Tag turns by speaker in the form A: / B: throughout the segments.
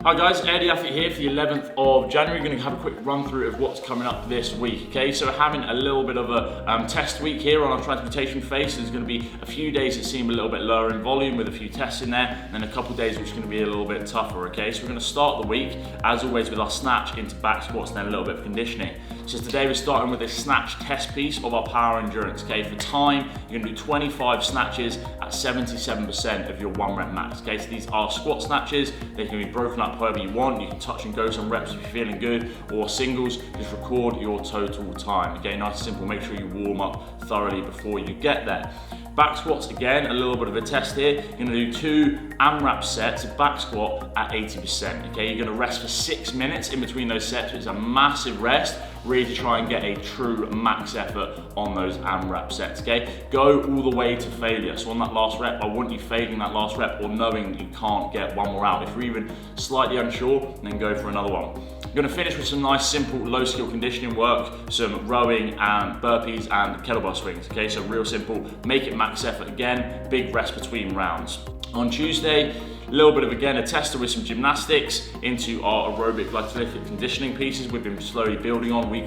A: Hi guys, Aod Athlete here for the 11th of January. We're going to have a quick run through of what's coming up this week, okay? So we're having a little bit of a test week here on our transportation phase. There's going to be a few days that seem a little bit lower in volume with a few tests in there, and then a couple days which are going to be a little bit tougher, okay? So we're going to start the week, as always, with our snatch into back squats and then a little bit of conditioning. So today we're starting with a snatch test piece of our power endurance, okay? For time, you're going to do 25 snatches at 77% of your 1 rep max, okay? So these are squat snatches. They can be broken up however you want. You can touch and go some reps if you're feeling good, or singles. Just record your total time, okay? Nice and simple. Make sure you warm up thoroughly before you get there. Back squats, again, a little bit of a test here. You're gonna do 2 AMRAP sets of back squat at 80%, okay? You're gonna rest for 6 minutes in between those sets, which is a massive rest, really to try and get a true max effort on those AMRAP sets, okay? Go all the way to failure. So on that last rep, I want you failing that last rep or knowing you can't get one more out. If you're even slightly unsure, then go for another one. You're gonna finish with some nice, simple, low skill conditioning work, some rowing and burpees and kettlebell swings, okay? So real simple, make it max effort again, big rest between rounds. On Tuesday, a little bit of, again, a tester with some gymnastics into our aerobic glycolytic conditioning pieces we've been slowly building on week.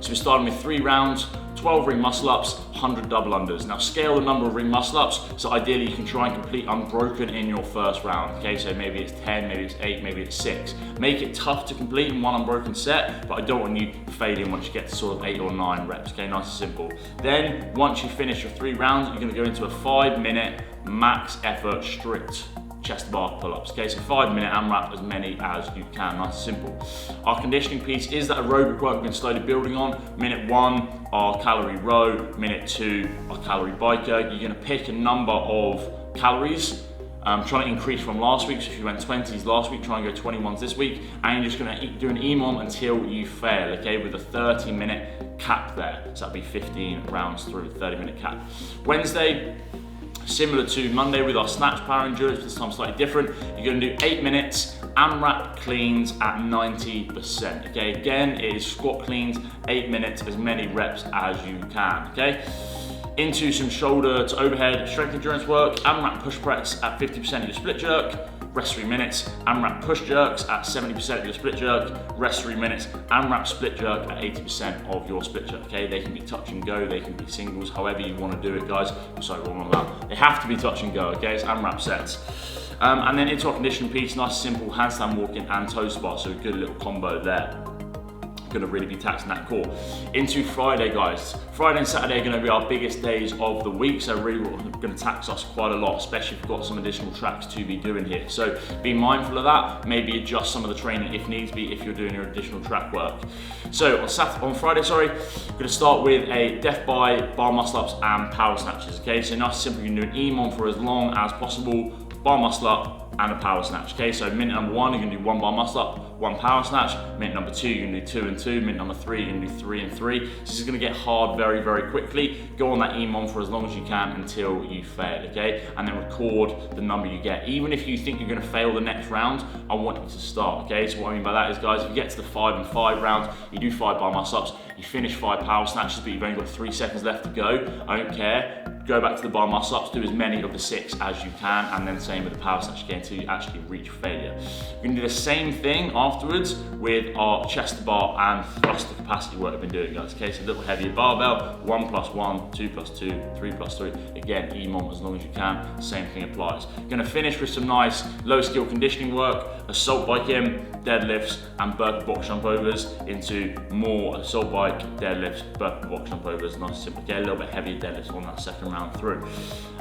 A: So we're starting with 3 rounds, 12 ring muscle ups, 100 double unders. Now scale the number of ring muscle ups, so ideally you can try and complete unbroken in your first round, okay? So maybe it's 10, maybe it's 8, maybe it's 6. Make it tough to complete in 1 unbroken set, but I don't want you failing once you get to sort of 8 or 9 reps, okay? Nice and simple. Then, once you finish your 3 rounds, you're gonna go into a 5-minute max effort strict chest bar pull-ups, okay? So 5-minute AMRAP, as many as you can, nice and simple. Our conditioning piece is that aerobic work we've been slowly building on. Minute 1, our calorie row. Minute 2, our calorie biker. You're gonna pick a number of calories, trying to increase from last week. So if you went 20s last week, try and go 21s this week, and you're just gonna do an EMOM until you fail, okay? With a 30-minute cap there. So that'd be 15 rounds through, 30-minute cap. Wednesday, similar to Monday with our snatch power endurance, this time slightly different. You're gonna do 8 minutes, AMRAP cleans at 90%, okay? Again, it is squat cleans, 8 minutes, as many reps as you can, okay? Into some shoulder to overhead strength endurance work, AMRAP push press at 50% of your split jerk, rest 3 minutes, AMRAP push jerks at 70% of your split jerk, rest 3 minutes, AMRAP split jerk at 80% of your split jerk, okay? They can be touch and go, they can be singles, however you want to do it, guys. Sorry, wrong on that. They have to be touch and go, okay? It's AMRAP sets. And then into our conditioning piece, nice simple handstand walking and toe bar, so a good little combo there. Gonna really be taxing that core. Into Friday, guys. Friday and Saturday are gonna be our biggest days of the week, so really gonna tax us quite a lot, especially if we've got some additional tracks to be doing here. So be mindful of that, maybe adjust some of the training if needs be, if you're doing your additional track work. So on Friday, we're gonna start with a death by bar muscle ups and power snatches, okay? So nice and simple, you can do an EMOM for as long as possible, bar muscle up and a power snatch, okay? So minute number 1, you're gonna do 1 bar muscle up, 1 power snatch. Minute number 2, you're gonna do 2 and 2. Minute number 3, you're gonna do 3 and 3. So this is gonna get hard very, very quickly. Go on that EMOM for as long as you can until you fail, okay? And then record the number you get. Even if you think you're gonna fail the next round, I want you to start, okay? So what I mean by that is, guys, if you get to the 5 and 5 round, you do 5 bar muscle ups, you finish 5 power snatches, but you've only got 3 seconds left to go. I don't care. Go back to the bar muscle ups, do as many of the 6 as you can, and then same with the power snatch again until you actually reach failure. You're gonna do the same thing afterwards with our chest bar and thruster capacity work we've been doing, guys, okay? So a little heavier barbell, 1 plus 1, 2 plus 2, 3 plus 3. Again, EMOM as long as you can, same thing applies. Gonna finish with some nice low skill conditioning work, assault bike in, deadlifts, and burpee box jump overs into more assault bike, deadlifts, burpee box jump overs, nice simple. Get a little bit heavier deadlifts on that second round through.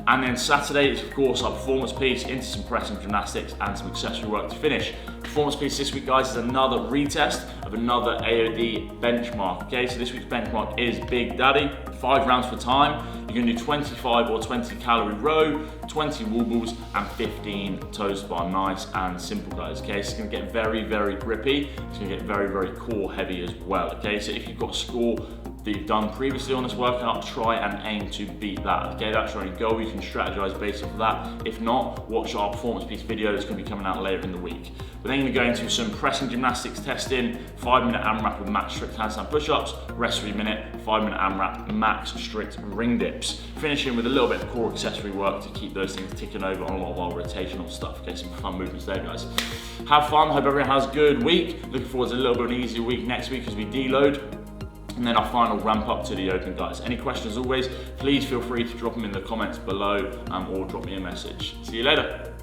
A: And then Saturday is, of course, our performance piece into some press and gymnastics and some accessory work to finish. Performance piece this week, guys, is another retest of another AOD benchmark, okay? So this week's benchmark is Big Daddy, 5 rounds for time. You're gonna do 25 or 20 calorie row, 20 wall balls, and 15 toe bar. Nice and simple, guys, okay? So it's gonna get very, very grippy. It's gonna get very, very core heavy as well, okay? So if you've got a score that you've done previously on this workout, try and aim to beat that. Okay, that's your own goal. You can strategize based off of that. If not, watch our performance piece video that's going to be coming out later in the week. We're then going to go into some pressing gymnastics testing, 5-minute AMRAP with max strict handstand push-ups, rest 3 minute, 5-minute AMRAP, max strict ring dips. Finishing with a little bit of core accessory work to keep those things ticking over on a lot of our rotational stuff. Okay, some fun movements there, guys. Have fun, hope everyone has a good week. Looking forward to a little bit of an easier week next week as we deload. And then our final ramp up to the open, guys. Any questions always, please feel free to drop them in the comments below or drop me a message. See you later.